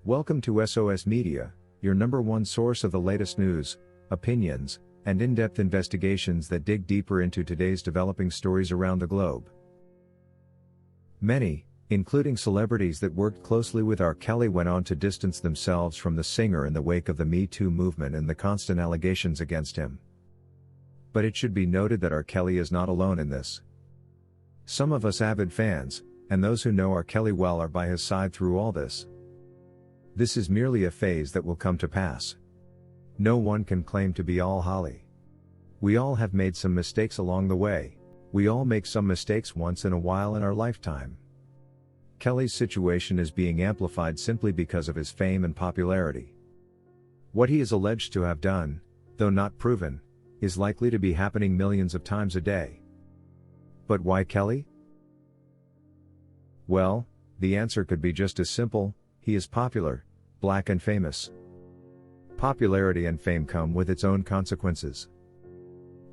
Welcome to SOS Media, your #1 source of the latest news, opinions, and in-depth investigations that dig deeper into today's developing stories around the globe. Many, including celebrities that worked closely with R. Kelly, went on to distance themselves from the singer in the wake of the Me Too movement and the constant allegations against him. But it should be noted that R. Kelly is not alone in this. Some of us avid fans, and those who know R. Kelly well, are by his side through all this. This is merely a phase that will come to pass. No one can claim to be all holly. We all have made some mistakes along the way. We all make some mistakes once in a while in our lifetime. Kelly's situation is being amplified simply because of his fame and popularity. What he is alleged to have done, though not proven, is likely to be happening millions of times a day. But why Kelly? Well, the answer could be just as simple: he is popular, black and famous. Popularity and fame come with its own consequences.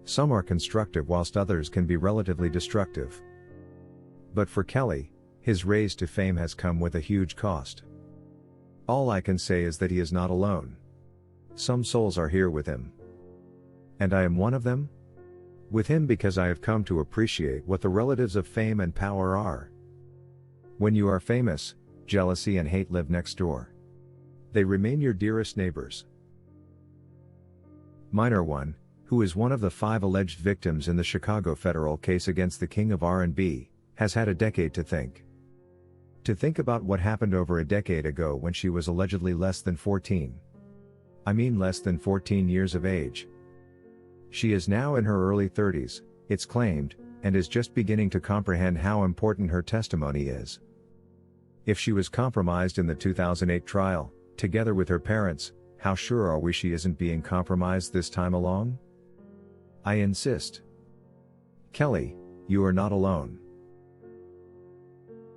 Some are constructive whilst others can be relatively destructive. But for Kelly, his raise to fame has come with a huge cost. All I can say is that he is not alone. Some souls are here with him. And I am one of them? With him because I have come to appreciate what the relatives of fame and power are. When you are famous, jealousy and hate live next door. They remain your dearest neighbors. Minor 1, who is one of the 5 alleged victims in the Chicago federal case against the king of R&B, has had a decade to think. To think about what happened over a decade ago when she was allegedly less than 14. I mean less than 14 years of age. She is now in her early 30s, it's claimed, and is just beginning to comprehend how important her testimony is. If she was compromised in the 2008 trial, together with her parents, how sure are we she isn't being compromised this time along? I insist. Kelly, you are not alone.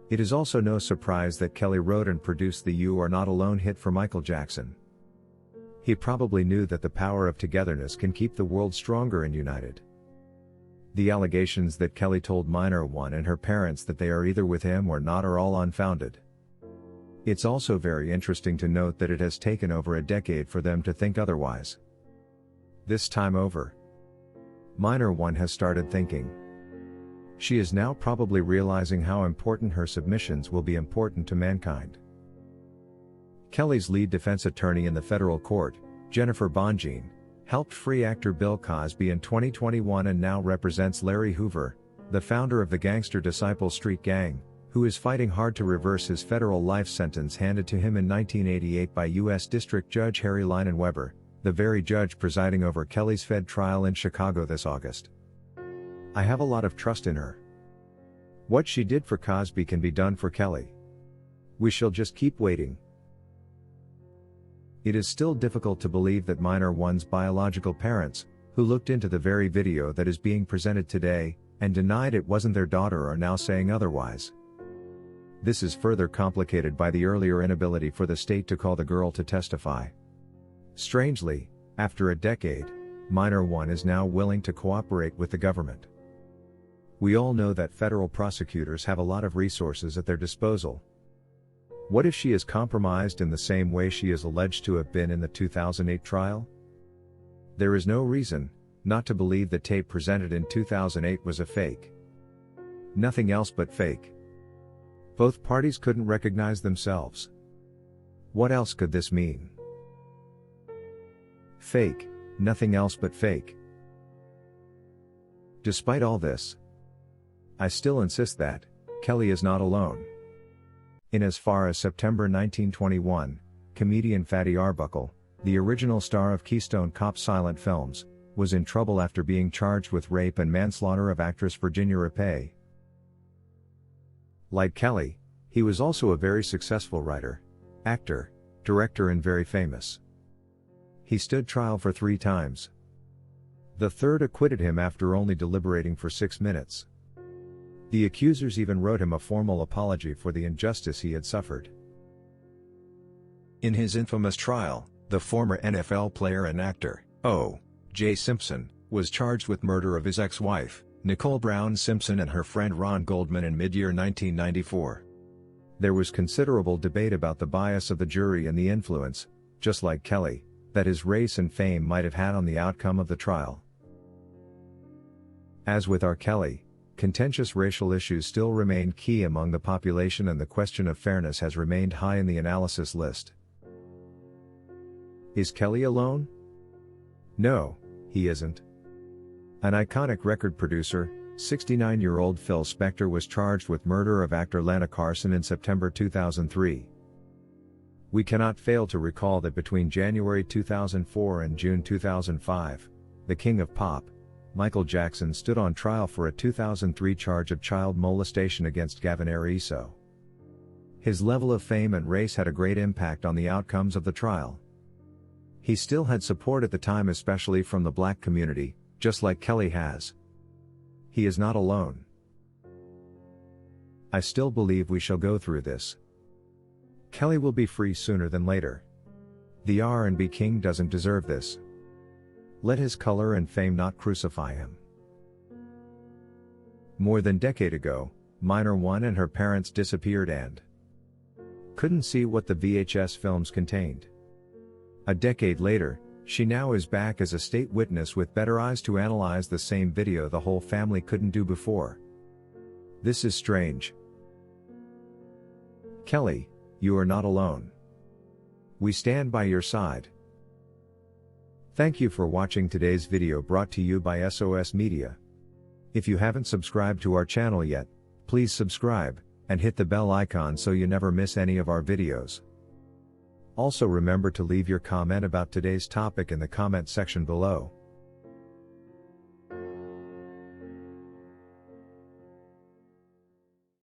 It is also no surprise that Kelly wrote and produced the "You Are Not Alone" hit for Michael Jackson. He probably knew that the power of togetherness can keep the world stronger and united. The allegations that Kelly told Minor 1 and her parents that they are either with him or not are all unfounded. It's also very interesting to note that it has taken over a decade for them to think otherwise. This time over, Minor 1 has started thinking. She is now probably realizing how important her submissions will be important to mankind. Kelly's lead defense attorney in the federal court, Jennifer Bonjean, helped free actor Bill Cosby in 2021 and now represents Larry Hoover, the founder of the gangster Disciple Street Gang, who is fighting hard to reverse his federal life sentence handed to him in 1988 by U.S. District Judge Harry Leinenweber, the very judge presiding over Kelly's Fed trial in Chicago this August. I have a lot of trust in her. What she did for Cosby can be done for Kelly. We shall just keep waiting. It is still difficult to believe that Minor 1's biological parents, who looked into the very video that is being presented today, and denied it wasn't their daughter, are now saying otherwise. This is further complicated by the earlier inability for the state to call the girl to testify. Strangely, after a decade, Minor 1 is now willing to cooperate with the government. We all know that federal prosecutors have a lot of resources at their disposal. What if she is compromised in the same way she is alleged to have been in the 2008 trial? There is no reason not to believe the tape presented in 2008 was a fake. Nothing else but fake. Both parties couldn't recognize themselves. What else could this mean? Fake, nothing else but fake. Despite all this, I still insist that Kelly is not alone. In as far as September 1921, comedian Fatty Arbuckle, the original star of Keystone Cop silent films, was in trouble after being charged with rape and manslaughter of actress Virginia Rappe. Like Kelly, he was also a very successful writer, actor, director, and very famous. He stood trial for 3 times. The third acquitted him after only deliberating for 6 minutes. The accusers even wrote him a formal apology for the injustice he had suffered. In his infamous trial, the former NFL player and actor, O.J. Simpson, was charged with murder of his ex-wife, Nicole Brown Simpson, and her friend Ron Goldman in mid-year 1994. There was considerable debate about the bias of the jury and the influence, just like Kelly, that his race and fame might have had on the outcome of the trial. As with R. Kelly, contentious racial issues still remain key among the population, and the question of fairness has remained high in the analysis list. Is Kelly alone? No, he isn't. An iconic record producer, 69-year-old Phil Spector, was charged with murder of actor Lana Carson in September 2003. We cannot fail to recall that between January 2004 and June 2005, the king of pop, Michael Jackson, stood on trial for a 2003 charge of child molestation against Gavin Ariso. His level of fame and race had a great impact on the outcomes of the trial. He still had support at the time, especially from the black community, just like Kelly has. He is not alone. I still believe we shall go through this. Kelly will be free sooner than later. The RnB King doesn't deserve this. Let his color and fame not crucify him. More than a decade ago, Minor One and her parents disappeared and couldn't see what the VHS films contained. A decade later, she now is back as a state witness with better eyes to analyze the same video the whole family couldn't do before. This is strange. Kelly, you are not alone. We stand by your side. Thank you for watching today's video, brought to you by SOS Media. If you haven't subscribed to our channel yet, please subscribe, and hit the bell icon so you never miss any of our videos. Also remember to leave your comment about today's topic in the comment section below.